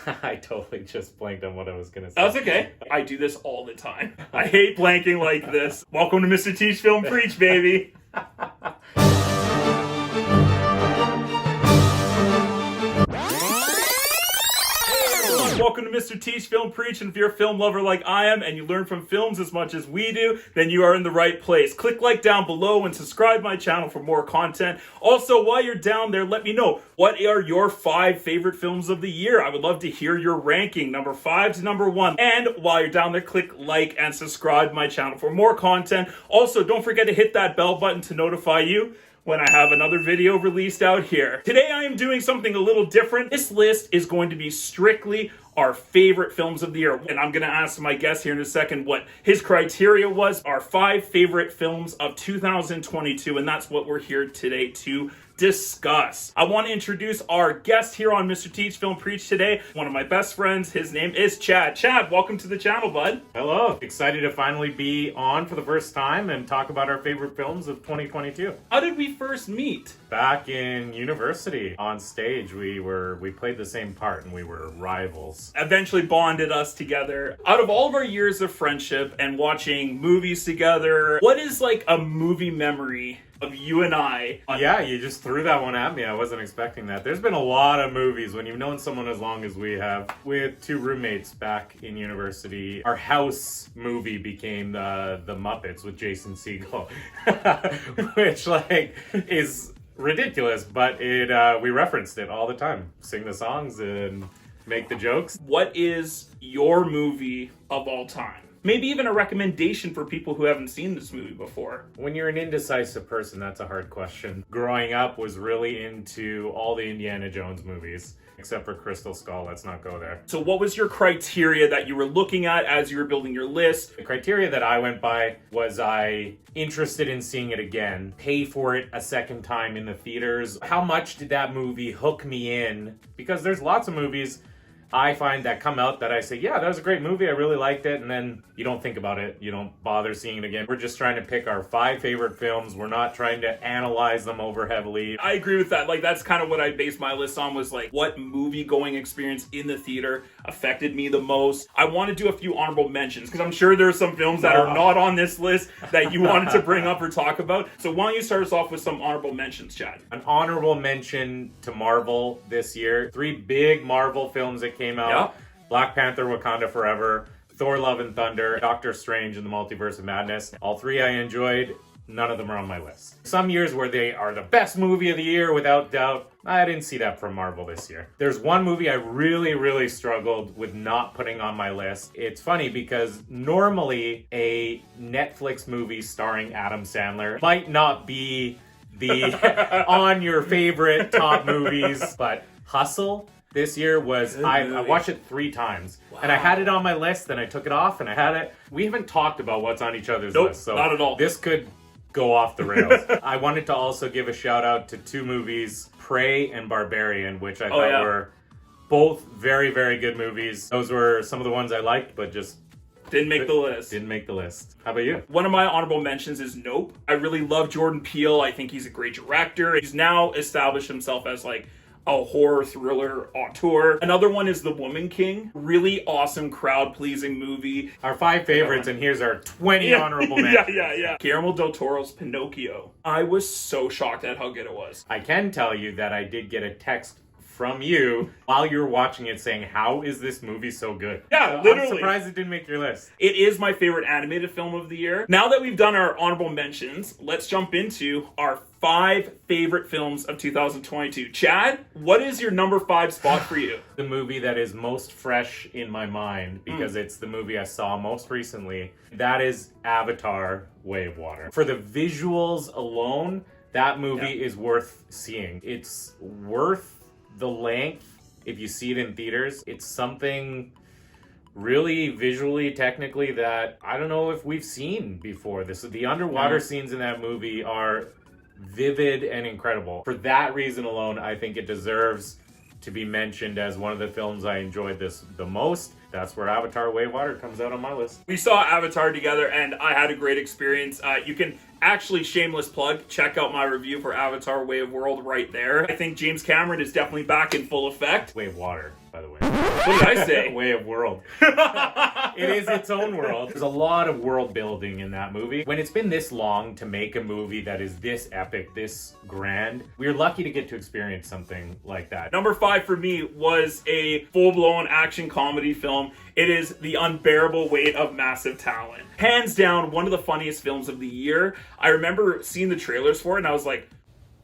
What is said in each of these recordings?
I totally just blanked on what I was going to say. That's okay. I do this all the time. I hate blanking like this. Welcome to Mr. Teach Film Preach, baby. Welcome to Mr. Teach Film Preach, and if you're a film lover like I am and you learn from films as much as we do, then you are in the right place. Click like down below and subscribe my channel for more content. Also, while you're down there, let me know, what are your 5 favorite films of the year? I would love to hear your ranking, number 5 to number 1. And while you're down there, click like and subscribe my channel for more content. Also, don't forget to hit that bell button to notify you when I have another video released out here. Today I am doing something a little different. This list is going to be strictly our favorite films of the year. And I'm going to ask my guest here in a second what his criteria was, our 5 favorite films of 2022. And that's what we're here today to discuss. I want to introduce our guest here on Mr. Teach Film Preach today. One of my best friends. His name is Chad. Chad, welcome to the channel, bud. Hello. Excited to finally be on for the first time and talk about our favorite films of 2022. How did we first meet? Back in university, on stage, we played the same part and we were rivals. Eventually bonded us together. Out of all of our years of friendship and watching movies together, what is like a movie memory of you and I? Yeah, you just threw that one at me. I wasn't expecting that. There's been a lot of movies when you've known someone as long as we have. With 2 roommates back in university, our house movie became the Muppets with Jason Segel, which is ridiculous, but we referenced it all the time. Sing the songs and make the jokes. What is your movie of all time? Maybe even a recommendation for people who haven't seen this movie before. When you're an indecisive person, that's a hard question. Growing up was really into all the Indiana Jones movies, except for Crystal Skull. Let's not go there. So what was your criteria that you were looking at as you were building your list? The criteria that I went by was I interested in seeing it again, pay for it a second time in the theaters. How much did that movie hook me in? Because there's lots of movies I find that come out that I say, yeah, that was a great movie, I really liked it, and then you don't think about it, you don't bother seeing it again. We're just trying to pick our 5 favorite films. We're not trying to analyze them over heavily. I agree with that. Like, that's kind of what I based my list on, was like, what movie-going experience in the theater affected me the most. I want to do a few honorable mentions, because I'm sure there's some films that are not on this list that you wanted to bring up or talk about. So why don't you start us off with some honorable mentions, Chad? An honorable mention to Marvel this year. 3 big Marvel films that came out. Yeah. Black Panther, Wakanda Forever, Thor, Love and Thunder, Doctor Strange and the Multiverse of Madness. All 3 I enjoyed. None of them are on my list. Some years where they are the best movie of the year, without doubt. I didn't see that from Marvel this year. There's one movie I really struggled with not putting on my list. It's funny because normally a Netflix movie starring Adam Sandler might not be the on your favorite top movies, but Hustle this year was, I watched it 3 times. Wow. And I had it on my list, then I took it off, and I had it. We haven't talked about what's on each other's list, so not at all. This could go off the rails. I wanted to also give a shout out to 2 movies, Prey and Barbarian, which I thought were both very good movies. Those were some of the ones I liked, but just didn't make the list. Didn't make the list. How about you? One of my honorable mentions is Nope. I really love Jordan Peele. I think he's a great director. He's now established himself as like a horror thriller auteur. Another one is The Woman King. Really awesome, crowd-pleasing movie. Our 5 favorites, and here's our 20 honorable mentions. Yeah. Guillermo del Toro's Pinocchio. I was so shocked at how good it was. I can tell you that I did get a text from you while you were watching it saying, how is this movie so good? Yeah, literally. I'm surprised it didn't make your list. It is my favorite animated film of the year. Now that we've done our honorable mentions, let's jump into our 5 favorite films of 2022. Chad, what is your number 5 spot for you? The movie that is most fresh in my mind, because it's the movie I saw most recently, that is Avatar: Way of Water. For the visuals alone, that movie is worth seeing. It's worth the length if you see it in theaters. It's something really visually, technically, that I don't know if we've seen before. The underwater scenes in that movie are vivid and incredible. For that reason alone, I think it deserves to be mentioned as one of the films I enjoyed the most. That's where Avatar: Way of Water comes out on my list. We saw Avatar together and I had a great experience. You can actually, shameless plug, check out my review for Avatar: Way of World right there. I think James Cameron is definitely back in full effect. Way of Water. by the way. What did I say? Way of world. It is its own world. There's a lot of world building in that movie. When it's been this long to make a movie that is this epic, this grand, we're lucky to get to experience something like that. Number 5 for me was a full-blown action comedy film. It is The Unbearable Weight of Massive Talent. Hands down, one of the funniest films of the year. I remember seeing the trailers for it and I was like,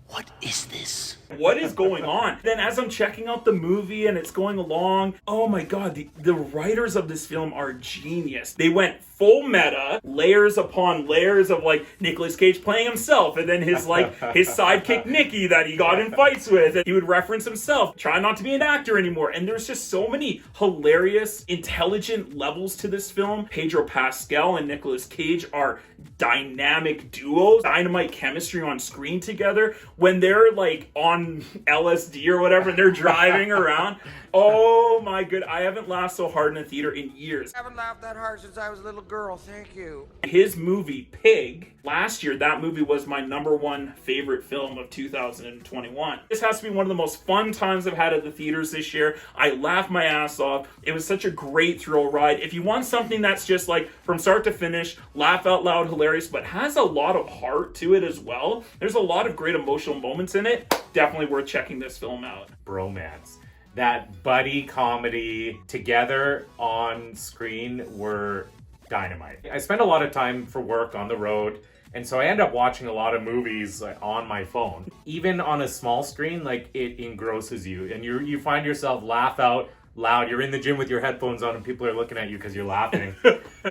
what is this? what is going on? Then as I'm checking out the movie and it's going along, oh my god, the writers of this film are genius. They went full meta, layers upon layers of like Nicolas Cage playing himself, and then his sidekick Nicky that he got in fights with, and he would reference himself, try not to be an actor anymore. And there's just so many hilarious, intelligent levels to this film. Pedro Pascal and Nicolas Cage are dynamic duos, dynamite chemistry on screen together. When they're like on LSD or whatever and they're driving around, oh my good, I haven't laughed so hard in a theater in years. I haven't laughed that hard since I was a little girl, thank you. His movie Pig, last year that movie was my number 1 favorite film of 2021. This has to be one of the most fun times I've had at the theaters this year. I laughed my ass off. It was such a great thrill ride. If you want something that's just like from start to finish, laugh out loud, hilarious, but has a lot of heart to it as well, there's a lot of great emotional moments in it, definitely worth checking this film out. Bromance. That buddy comedy together on screen were dynamite. I spend a lot of time for work on the road, and so I end up watching a lot of movies on my phone. Even on a small screen, like, it engrosses you, and you find yourself laugh out loud. You're in the gym with your headphones on and people are looking at you because you're laughing.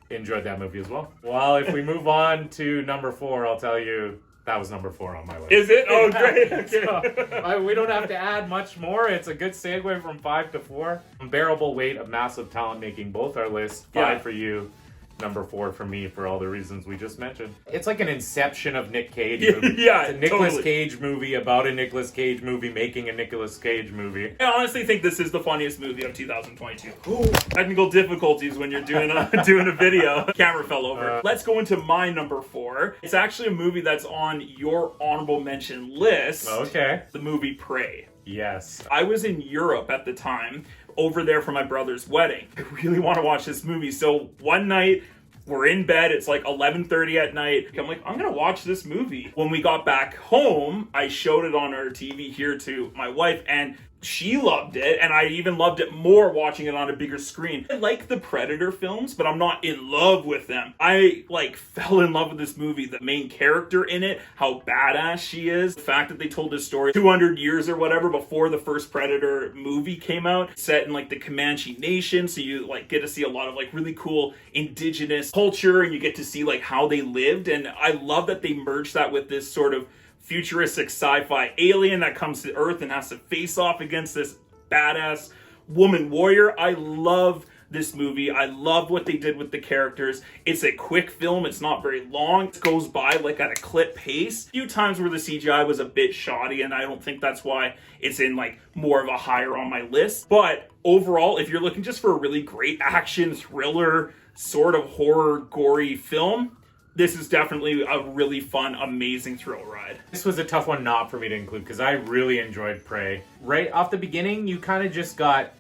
Enjoyed that movie as well. Well, if we move on to number 4, I'll tell you that was number 4 on my list. Is it? Oh, great. Okay. So, we don't have to add much more. It's a good segue from 5 to 4. Unbearable Weight of Massive Talent making both our lists. 5 for you, number 4 for me, for all the reasons we just mentioned. It's like an inception of Nick Cage movie. Yeah, it's a Nicolas totally. Cage movie about a Nicolas Cage movie making a Nicolas Cage movie. I honestly think this is the funniest movie of 2022. Ooh, technical difficulties when you're doing a video. Camera fell over. Let's go into my number 4. It's actually a movie that's on your honorable mention list. Okay. The movie Prey. Yes. I was in Europe at the time, over there for my brother's wedding. I really want to watch this movie. So one night, we're in bed, it's like 11:30 at night. I'm like, I'm gonna watch this movie. When we got back home, I showed it on our TV here to my wife, and she loved it, and I even loved it more watching it on a bigger screen. I like the Predator films, but I'm not in love with them. I fell in love with this movie. The main character in it, how badass she is, the fact that they told this story 200 years or whatever before the first Predator movie came out, set in the Comanche Nation, so you get to see a lot of really cool indigenous culture, and you get to see how they lived, and I love that they merged that with this sort of futuristic sci-fi alien that comes to Earth and has to face off against this badass woman warrior. I love this movie. I love what they did with the characters. It's a quick film. It's not very long. It goes by at a clip pace. A few times where the CGI was a bit shoddy, and I don't think that's why it's in more of a higher on my list. But overall, if you're looking just for a really great action thriller, sort of horror, gory film, this is definitely a really fun, amazing thrill ride. This was a tough one not for me to include because I really enjoyed Prey. Right off the beginning, you kind of just got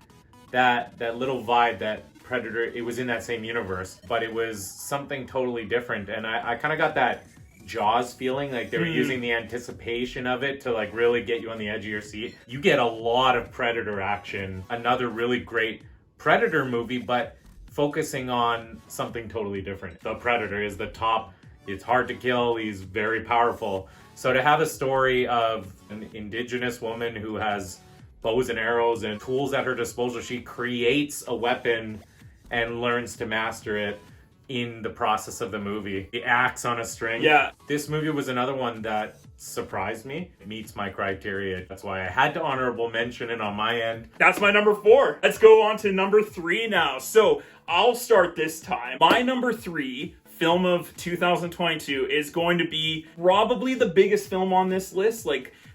that little vibe that Predator, it was in that same universe, but it was something totally different. And I kind of got that Jaws feeling, they were using the anticipation of it to really get you on the edge of your seat. You get a lot of Predator action. Another really great Predator movie, but focusing on something totally different. The Predator is the top. It's hard to kill. He's very powerful. So to have a story of an indigenous woman who has bows and arrows and tools at her disposal, she creates a weapon and learns to master it in the process of the movie. The axe on a string. Yeah. This movie was another one that surprised me. It meets my criteria. That's why I had to honorable mention it on my end. That's my number 4. Let's go on to number 3 now. So I'll start this time. My number 3 film of 2022 is going to be probably the biggest film on this list.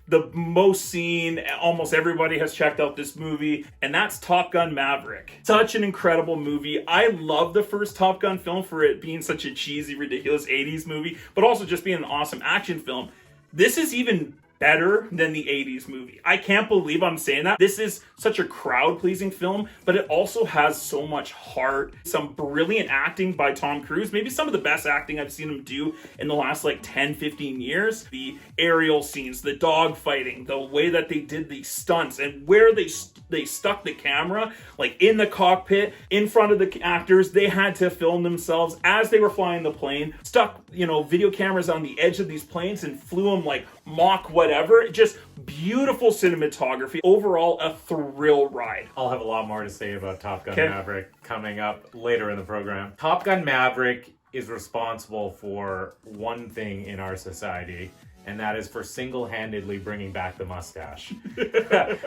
The most seen, almost everybody has checked out this movie, and that's Top Gun Maverick. Such an incredible movie. I love the first Top Gun film for it being such a cheesy, ridiculous 80s movie, but also just being an awesome action film. This is even better than the 80s movie. I can't believe I'm saying that. This is such a crowd-pleasing film, but it also has so much heart, some brilliant acting by Tom Cruise, maybe some of the best acting I've seen him do in the last like 10, 15 years. The aerial scenes, the dog fighting, the way that they did these stunts, and where they stuck the camera, like in the cockpit, in front of the actors. They had to film themselves as they were flying the plane, stuck, video cameras on the edge of these planes and flew them like Mach whatever. Just beautiful cinematography. Overall, a thrill ride. I'll have a lot more to say about Top Gun Maverick coming up later in the program. Top Gun Maverick is responsible for one thing in our society, and that is for single-handedly bringing back the mustache.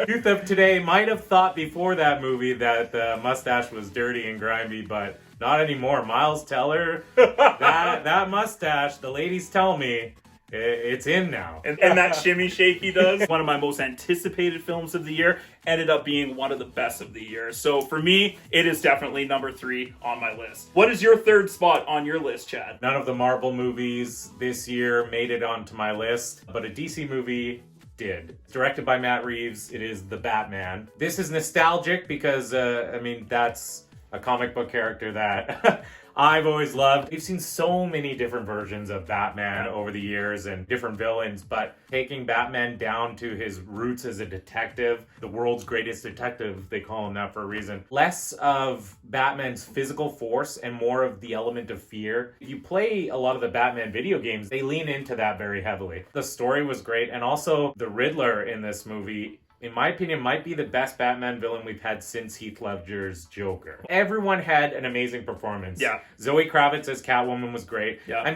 Youth of today might have thought before that movie that the mustache was dirty and grimy, but not anymore. Miles Teller, that mustache, the ladies tell me, it's in now. And that shimmy shake he does, one of my most anticipated films of the year, ended up being one of the best of the year. So for me, it is definitely number 3 on my list. What is your third spot on your list, Chad? None of the Marvel movies this year made it onto my list, but a DC movie did. Directed by Matt Reeves, it is The Batman. This is nostalgic because, that's a comic book character that I've always loved. We've seen so many different versions of Batman over the years and different villains, but taking Batman down to his roots as a detective, the world's greatest detective, they call him that for a reason. Less of Batman's physical force and more of the element of fear. If you play a lot of the Batman video games, they lean into that very heavily. The story was great, and also the Riddler in this movie, in my opinion, might be the best Batman villain we've had since Heath Ledger's Joker. Everyone had an amazing performance. Yeah. Zoe Kravitz as Catwoman was great. Yeah.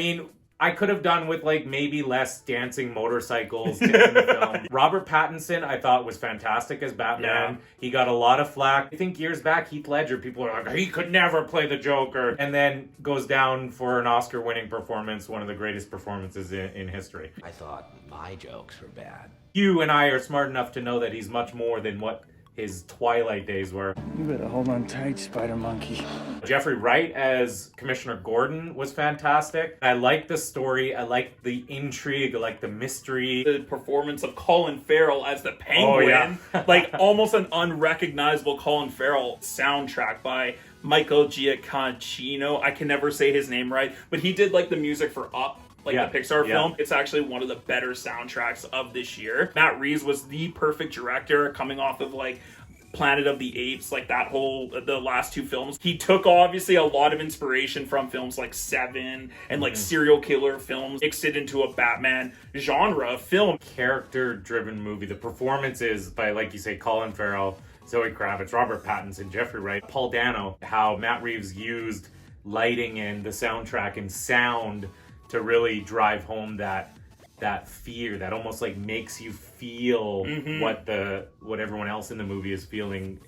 I could have done with maybe less dancing motorcycles in the film. Robert Pattinson, I thought, was fantastic as Batman. Yeah. He got a lot of flack. I think years back, Heath Ledger, people are like, he could never play the Joker. And then goes down for an Oscar-winning performance, one of the greatest performances in history. I thought my jokes were bad. You and I are smart enough to know that he's much more than what his Twilight days were. You better hold on tight, Spider Monkey. Jeffrey Wright as Commissioner Gordon was fantastic. I like the story. I like the intrigue. I like the mystery. The performance of Colin Farrell as the Penguin. Oh, yeah. Almost an unrecognizable Colin Farrell. Soundtrack by Michael Giacchino. I can never say his name right, but he did the music for Up. The Pixar film. It's actually one of the better soundtracks of this year. Matt Reeves was the perfect director, coming off of Planet of the Apes, the last 2 films. He took obviously a lot of inspiration from films like Seven and serial killer films, mixed it into a Batman genre film. Character-driven movie. The performances by, like you say, Colin Farrell, Zoe Kravitz, Robert Pattinson, Jeffrey Wright, Paul Dano, how Matt Reeves used lighting and the soundtrack and sound to really drive home that fear that almost makes you feel what everyone else in the movie is feeling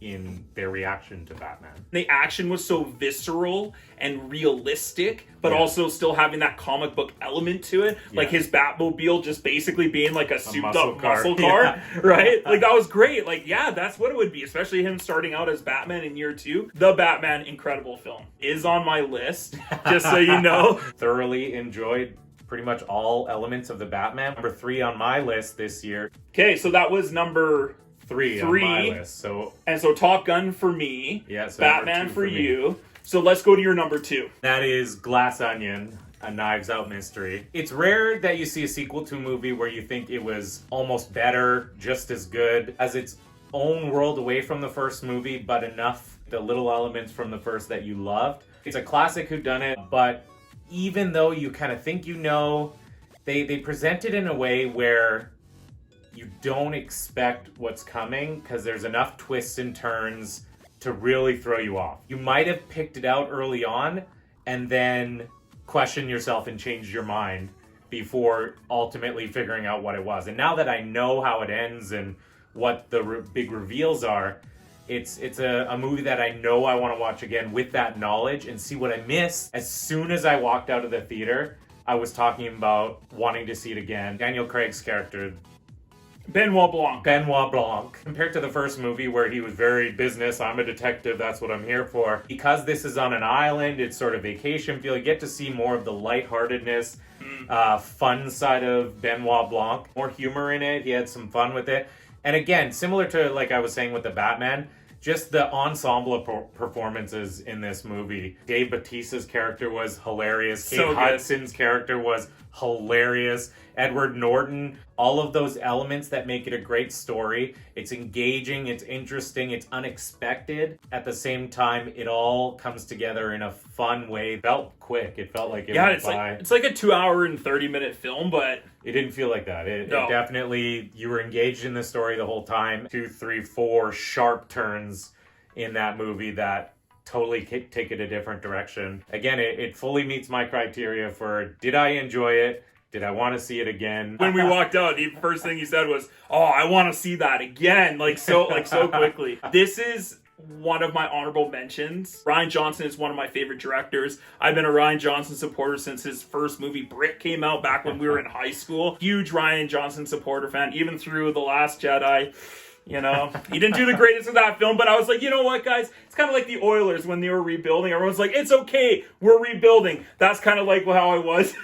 in their reaction to Batman. The action was so visceral and realistic, but also still having that comic book element to it. His Batmobile just basically being a souped up muscle car, right? That was great. That's what it would be, especially him starting out as Batman in year 2. The Batman, incredible film, is on my list, just so you know. Thoroughly enjoyed pretty much all elements of the Batman. Number 3 on my list this year. Okay, so that was number 3 on my list. So Top Gun for me. Yeah, so Batman for you. So let's go to your number 2. That is Glass Onion, a Knives Out mystery. It's rare that you see a sequel to a movie where you think it was almost better, just as good as its own world away from the first movie, but enough the little elements from the first that you loved. It's a classic whodunit, but even though you kind of think they present it in a way where you don't expect what's coming because there's enough twists and turns to really throw you off. You might have picked it out early on and then questioned yourself and changed your mind before ultimately figuring out what it was. And now that I know how it ends and what the big reveals are, it's a movie that I know I want to watch again with that knowledge and see what I missed. As soon as I walked out of the theater, I was talking about wanting to see it again. Daniel Craig's character, Benoit Blanc. Compared to the first movie where he was very business, I'm a detective, that's what I'm here for. Because this is on an island, it's sort of vacation feel. You get to see more of the lightheartedness fun side of Benoit Blanc. More humor in it. He had some fun with it. And again, similar to like I was saying with the Batman, just the ensemble of performances in this movie. Dave Bautista's character was hilarious. So Kate good. Hudson's character was hilarious. Edward Norton, all of those elements that make it a great story. It's engaging, it's interesting, it's unexpected. At the same time, it all comes together in a fun way. It felt quick. It felt like it went by. It's like a 2 hour and 30-minute film, but It didn't feel like that. It No. definitely, you were engaged in the story the whole time. 2, 3, 4 sharp turns in that movie that totally take it a different direction. Again, it fully meets my criteria for, did I enjoy it? Did I want to see it again? when we walked out, the first thing he said was, "Oh, I want to see that again!" Like so quickly. This is one of my honorable mentions. Rian Johnson is one of my favorite directors. I've been a Rian Johnson supporter since his first movie Brick came out back when we were in high school. Huge Rian Johnson supporter fan, even through The Last Jedi. You know, he didn't do the greatest in that film, but I was like, you know what, guys? It's kind of like the Oilers when they were rebuilding. Everyone's like, it's okay, we're rebuilding. That's kind of like how I was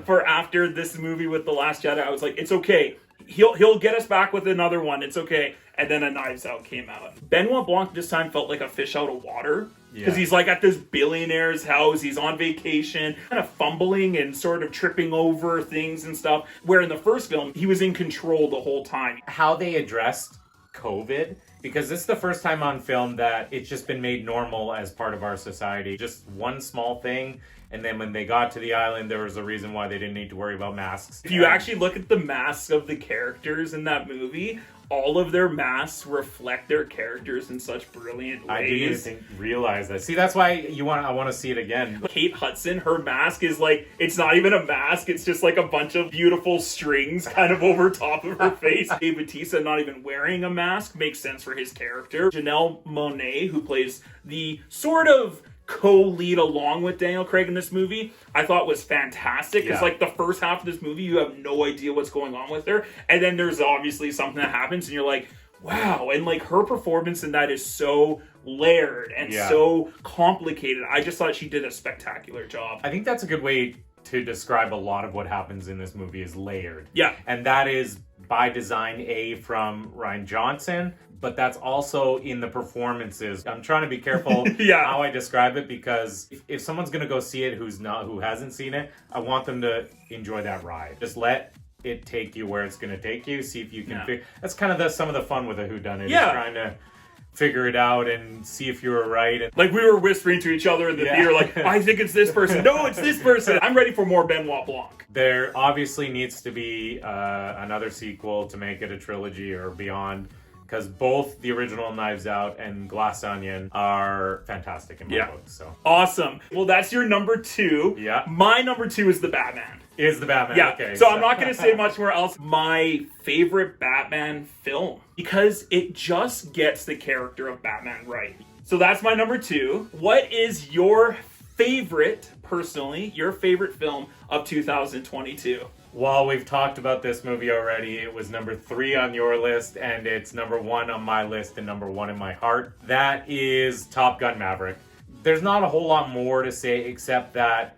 for after this movie with The Last Jedi. I was like, it's okay. He'll get us back with another one. It's okay. And then A Knives Out came out. Benoit Blanc this time felt like a fish out of water. Because he's like at this billionaire's house. He's on vacation, kind of fumbling and sort of tripping over things and stuff. Where in the first film, he was in control the whole time. How they addressed COVID, because this is the first time on film that it's just been made normal as part of our society. Just one small thing, and then when they got to the island, there was a reason why they didn't need to worry about masks. If you actually look at the masks of the characters in that movie, all of their masks reflect their characters in such brilliant ways. I didn't even realize that. See, that's why I want to see it again. Kate Hudson, her mask is like, it's not even a mask, it's just like a bunch of beautiful strings kind of over top of her face. Dave Bautista not even wearing a mask makes sense for his character. Janelle Monáe, who plays the sort of co-lead along with Daniel Craig in this movie, I thought was fantastic. Because like the first half of this movie, you have no idea what's going on with her, and then there's obviously something that happens and you're like, wow. And like her performance in that is so layered and so complicated. I just thought she did a spectacular job. I think that's a good way to describe a lot of what happens in this movie is layered. Yeah. And that is by design from Rian Johnson, but that's also in the performances. I'm trying to be careful how I describe it, because if someone's going to go see it who hasn't seen it, I want them to enjoy that ride. Just let it take you where it's going to take you. See if you can that's kind of some of the fun with a whodunit. Yeah. Is trying to figure it out and see if you were right. And like we were whispering to each other in the theater, like, I think it's this person. No, it's this person. I'm ready for more Benoit Blanc. There obviously needs to be another sequel to make it a trilogy or beyond, because both the original Knives Out and Glass Onion are fantastic in my book. So awesome. Well, that's your number 2. Yeah. My number 2 is the Batman. Is the Batman. Yeah. Okay. So I'm not going to say much more else. My favorite Batman film, because it just gets the character of Batman right. So that's my number 2. What is your favorite, personally, your favorite film of 2022? Well, we've talked about this movie already. It was number 3 on your list, and it's number 1 on my list and number 1 in my heart. That is Top Gun Maverick. There's not a whole lot more to say except that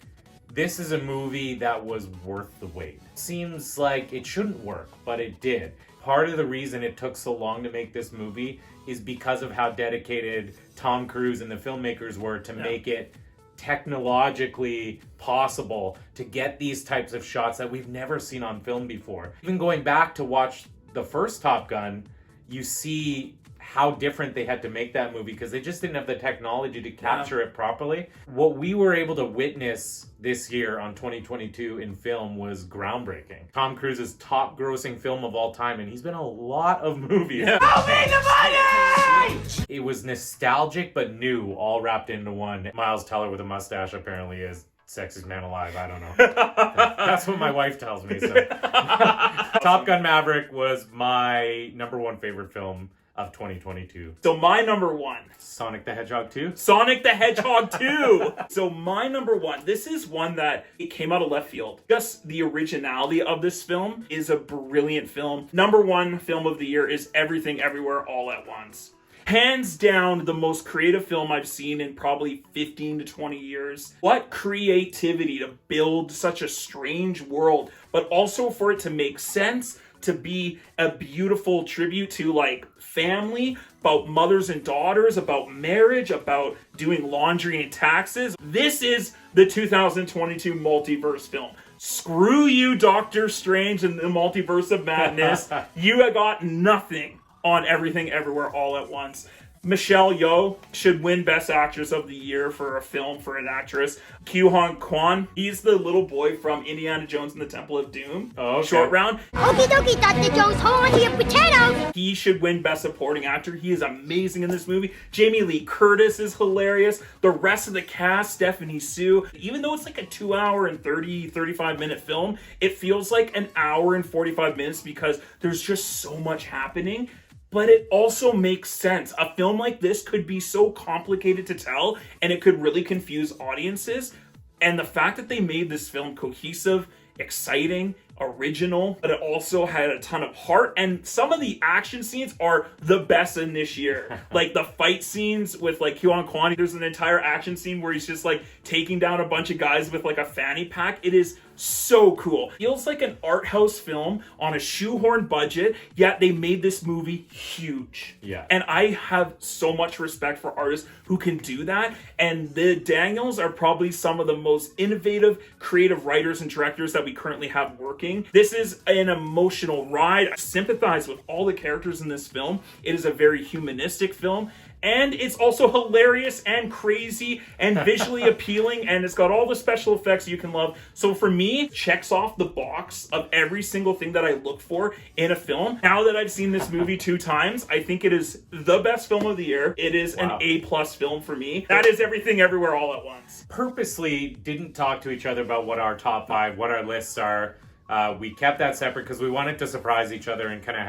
this is a movie that was worth the wait. Seems like it shouldn't work, but it did. Part of the reason it took so long to make this movie is because of how dedicated Tom Cruise and the filmmakers were to make it technologically possible to get these types of shots that we've never seen on film before. Even going back to watch the first Top Gun, you see how different they had to make that movie because they just didn't have the technology to capture it properly. What we were able to witness this year on 2022 in film was groundbreaking. Tom Cruise's top grossing film of all time, and he's been in a lot of movies. It was nostalgic but new, all wrapped into one. Miles Teller with a mustache apparently is sexiest man alive. I don't know. That's what my wife tells me. So. Top Gun Maverick was my number 1 favorite film of 2022. So my number 1. Sonic the Hedgehog 2? Sonic the Hedgehog 2! So my number 1, this is one that it came out of left field. Just the originality of this film is a brilliant film. Number 1 film of the year is Everything Everywhere All at Once. Hands down, the most creative film I've seen in probably 15 to 20 years. What creativity to build such a strange world, but also for it to make sense, to be a beautiful tribute to like family, about mothers and daughters, about marriage, about doing laundry and taxes. This is the 2022 multiverse film. Screw you, Doctor Strange and the Multiverse of Madness. You got nothing on Everything Everywhere All at Once. Michelle Yeoh should win Best Actress of the Year for a film for an actress. Kyuhong Kwan, he's the little boy from Indiana Jones and the Temple of Doom. Oh, okay. Short round. Okie dokie, Dr. Jones, hold on to your potatoes. He should win Best Supporting Actor. He is amazing in this movie. Jamie Lee Curtis is hilarious. The rest of the cast, Stephanie Sue, even though it's like a 2 hour and 35 minute film, it feels like an hour and 45 minutes because there's just so much happening. But it also makes sense. A film like this could be so complicated to tell, and it could really confuse audiences. And the fact that they made this film cohesive, exciting, original, but it also had a ton of heart, and some of the action scenes are the best in this year. Like the fight scenes with like Kyuhong Kwan, there's an entire action scene where he's just like taking down a bunch of guys with like a fanny pack. It is so cool. Feels like an art house film on a shoehorn budget, yet they made this movie huge. Yeah. And I have so much respect for artists who can do that. And the Daniels are probably some of the most innovative, creative writers and directors that we currently have working. This is an emotional ride. I sympathize with all the characters in this film. It is a very humanistic film. And it's also hilarious and crazy and visually appealing, and it's got all the special effects you can love. So for me, checks off the box of every single thing that I look for in a film. Now that I've seen this movie 2 times, I think it is the best film of the year. It is an A+ film for me. That is Everything Everywhere All at Once. Purposely didn't talk to each other about what our top 5, what our lists are. We kept that separate because we wanted to surprise each other and kind of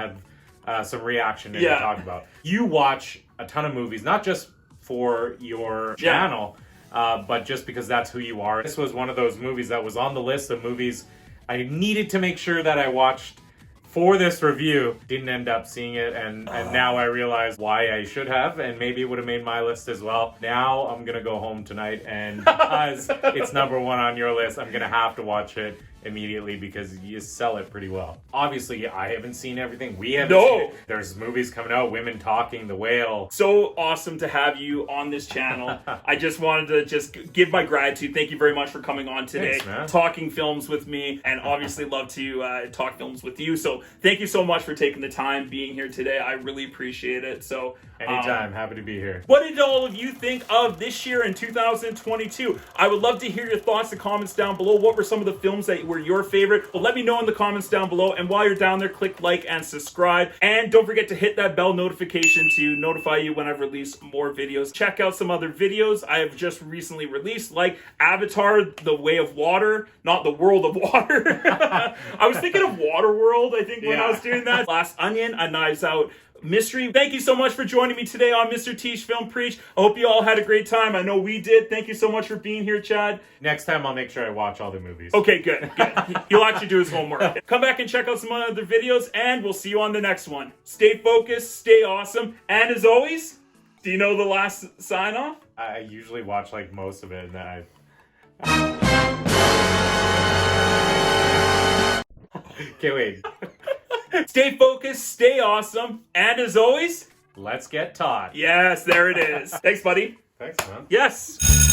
have some reaction to talk about. You watch a ton of movies, not just for your channel, but just because that's who you are. This was one of those movies that was on the list of movies I needed to make sure that I watched for this review. Didn't end up seeing it, and now I realize why I should have, and maybe it would have made my list as well. Now I'm gonna go home tonight, and because it's number 1 on your list, I'm gonna have to watch it immediately because you sell it pretty well. Obviously, I haven't seen everything. We haven't seen it. There's movies coming out, Women Talking, The Whale. So awesome to have you on this channel. I just wanted to just give my gratitude. Thank you very much for coming on today, talking films with me, and obviously love to talk films with you. So thank you so much for taking the time being here today. I really appreciate it. So anytime, happy to be here. What did all of you think of this year in 2022? I would love to hear your thoughts and comments down below. What were some of the films that were your favorite? Well, let me know in the comments down below. And while you're down there, click like and subscribe. And don't forget to hit that bell notification to notify you when I've released more videos. Check out some other videos I have just recently released, like Avatar, The Way of Water, not The World of Water. I was thinking of Waterworld, I think, when I was doing that. Glass Onion, A Knives Out mystery. Thank you so much for joining me today on Mr. T's Film Preach. I hope you all had a great time. I know we did. Thank you so much for being here, Chad. Next time I'll make sure I watch all the movies. Okay, good. He'll actually do his homework. Come back and check out some other videos, and we'll see you on the next one. Stay focused, stay awesome, and as always, do you know the last sign off? I usually watch like most of it, and then can't wait. Stay focused, stay awesome, and as always, let's get taught. Yes, there it is. Thanks, buddy. Thanks, man. Yes.